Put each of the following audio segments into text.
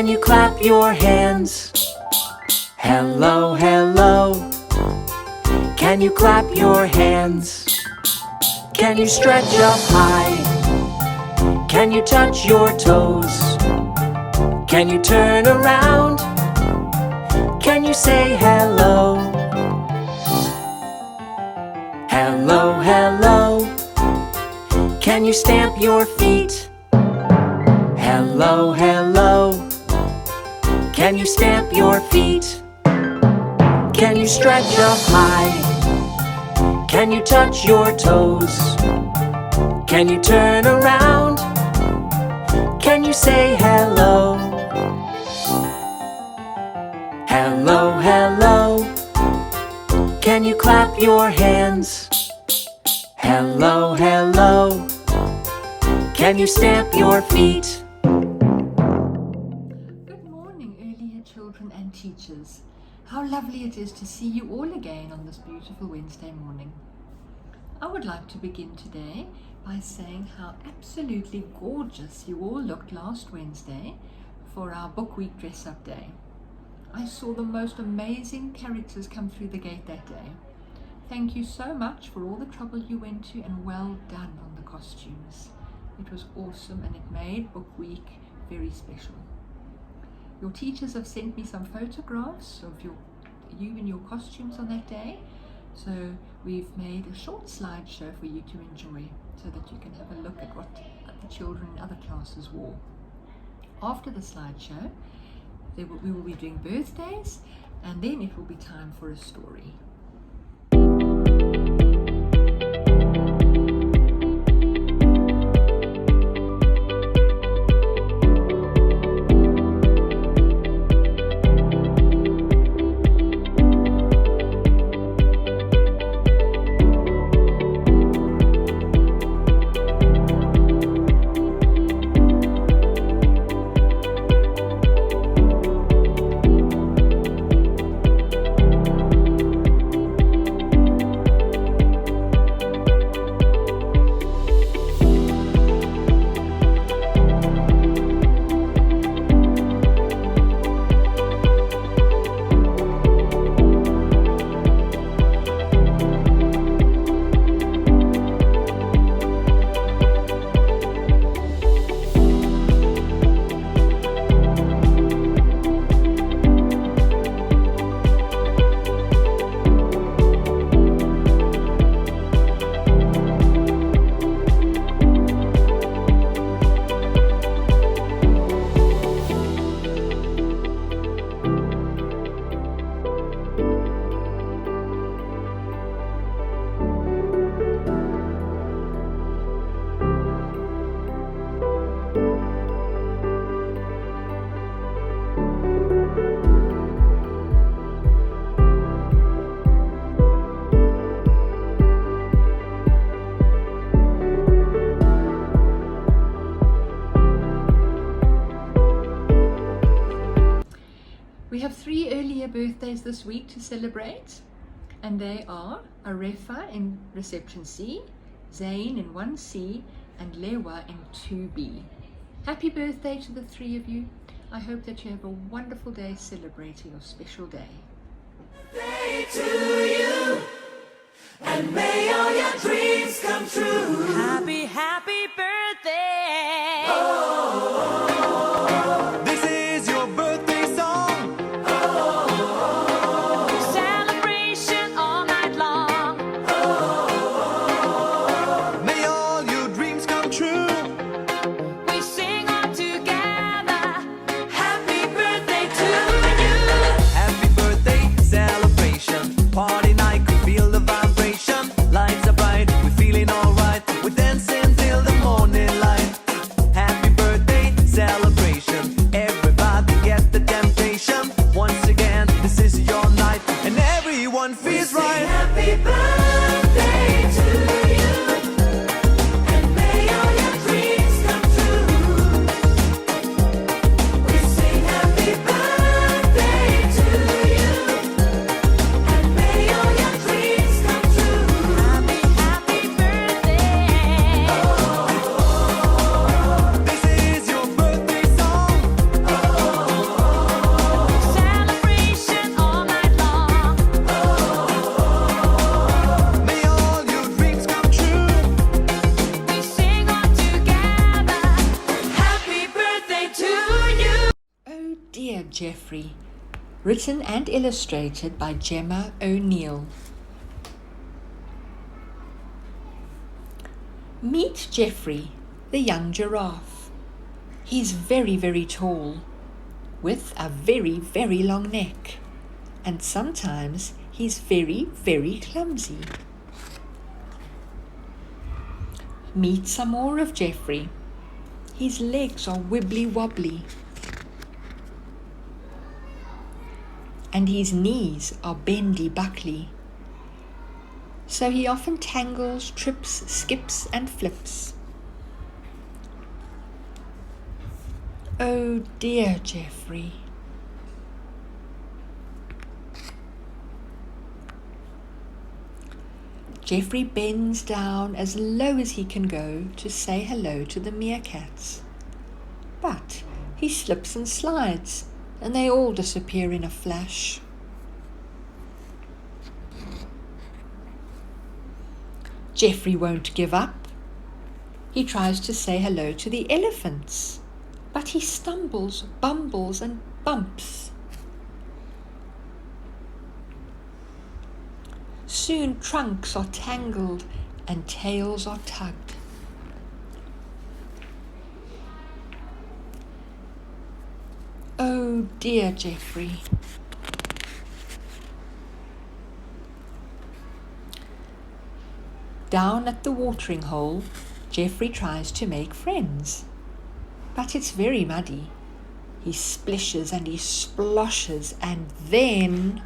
Can you clap your hands? Hello, hello. Can you clap your hands? Can you stretch up high? Can you touch your toes? Can you turn around? Can you say hello? Hello, hello. Can you stamp your feet? Hello, hello. Can you stamp your feet? Can you stretch up high? Can you touch your toes? Can you turn around? Can you say hello? Hello, hello. Can you clap your hands? Hello, hello. Can you stamp your feet? Good morning, earlier children and teachers. How lovely it is to see you all again on this beautiful Wednesday morning. I would like to begin today by saying how absolutely gorgeous you all looked last Wednesday for our book week dress-up day. I saw the most amazing characters come through the gate that day. Thank you so much for all the trouble you went to, and well done on the costumes. It was awesome and it made book week very special. Your teachers have sent me some photographs of you in your costumes on that day. So we've made a short slideshow for you to enjoy so that you can have a look at what the children in other classes wore. After the slideshow, we will be doing birthdays, and then it will be time for a story. We have 3 earlier birthdays this week to celebrate, and they are Arefa in reception C, Zain in 1C, and Lewa in 2B. Happy birthday to the 3 of you. I hope that you have a wonderful day celebrating your special day. Birthday to you, and may all your dreams come true. Happy, happy birthday! This is your birthday song. Celebration all night long. May all your dreams come true. We sing all together. Happy birthday to you. Happy birthday celebration. Party night, could feel the vibration. Lights are bright, we're feeling alright. We're dancing Jeffrey, written and illustrated by Gemma O'Neill. Meet Jeffrey, the young giraffe. He's very, very tall, with a very, very long neck, and sometimes he's very, very clumsy. Meet some more of Jeffrey. His legs are wibbly-wobbly, and his knees are bendy-buckly. So he often tangles, trips, skips, and flips. Oh dear, Jeffrey. Jeffrey bends down as low as he can go to say hello to the meerkats. But he slips and slides, and they all disappear in a flash. Jeffrey won't give up. He tries to say hello to the elephants, but he stumbles, bumbles, and bumps. Soon trunks are tangled and tails are tugged. Oh dear, Jeffrey. Down at the watering hole, Jeffrey tries to make friends, but it's very muddy. He splishes and he sploshes, and then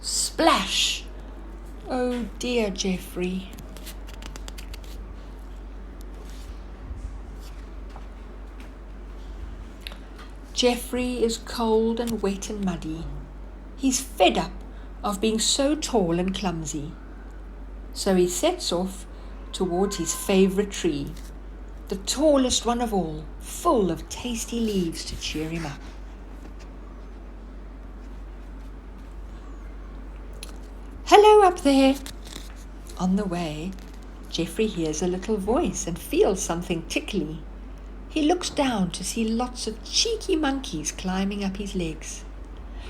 splash! Oh dear, Jeffrey. Jeffrey is cold and wet and muddy. He's fed up of being so tall and clumsy. So he sets off towards his favourite tree, the tallest one of all, full of tasty leaves to cheer him up. Hello up there! On the way, Jeffrey hears a little voice and feels something tickly. He looks down to see lots of cheeky monkeys climbing up his legs.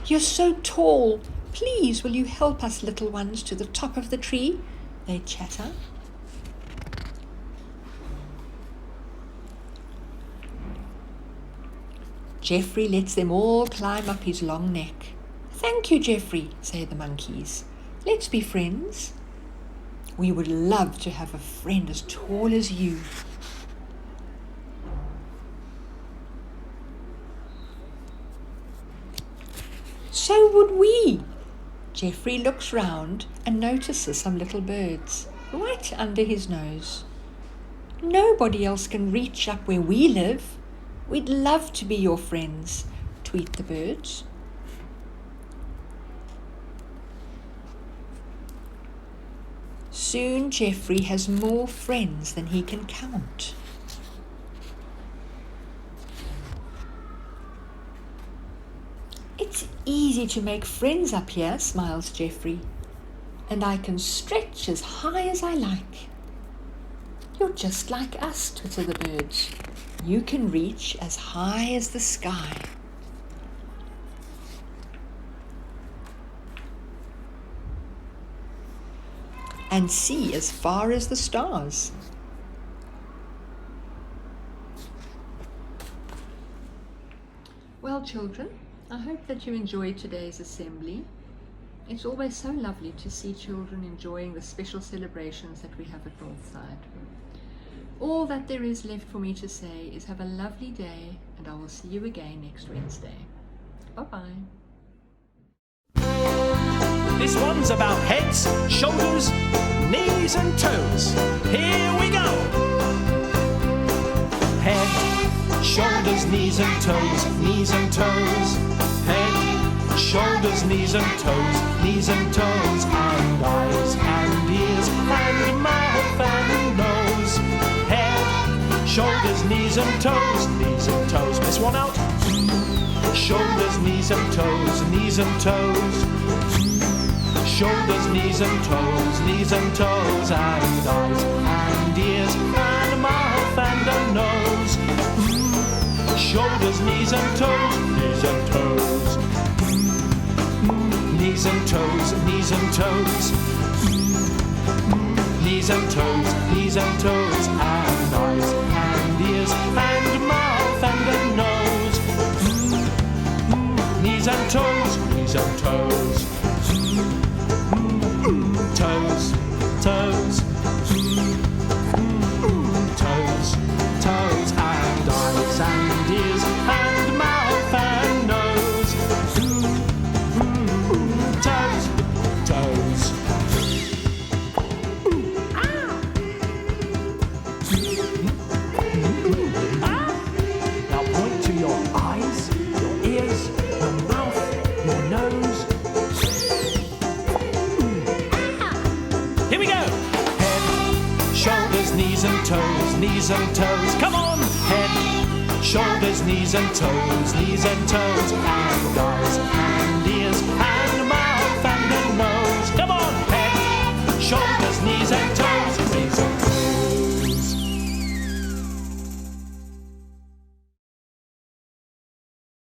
You're so tall! Please, will you help us little ones to the top of the tree? They chatter. Jeffrey lets them all climb up his long neck. Thank you, Jeffrey, say the monkeys. Let's be friends. We would love to have a friend as tall as you. So would we. Jeffrey looks round and notices some little birds right under his nose. Nobody else can reach up where we live. We'd love to be your friends, tweet the birds. Soon Jeffrey has more friends than he can count. It's easy to make friends up here, smiles Jeffrey, and I can stretch as high as I like. You're just like us, twitter the birds. You can reach as high as the sky. And see as far as the stars. Well, children, I hope that you enjoyed today's assembly. It's always so lovely to see children enjoying the special celebrations that we have at Northside. All that there is left for me to say is have a lovely day, and I will see you again next Wednesday. Bye-bye. This one's about heads, shoulders, knees and toes. Here we go! Head, shoulders, knees and toes, knees and toes. Head, shoulders, knees and toes, knees and toes. And eyes and ears and mouth and nose. Head, shoulders, knees and toes, knees and toes. Miss one out. Shoulders, knees and toes, knees and toes. Shoulders, knees and toes, knees and toes. And eyes and ears and mouth and a nose. shoulders, knees and toes, knees and toes. Knees and toes, knees and toes. Knees and toes, knees and toes, and eyes and ears and mouth and a nose. Knees and toes, knees and toes. Toes, toes. Toes, toes, and eyes and ears and mouth and nose. Toes, toes. Now point to your eyes, your ears, your mouth, your nose. Here we go. Head, shoulders, knees and toes, knees and toes. Come on. Head, shoulders, knees and toes, and eyes and ears and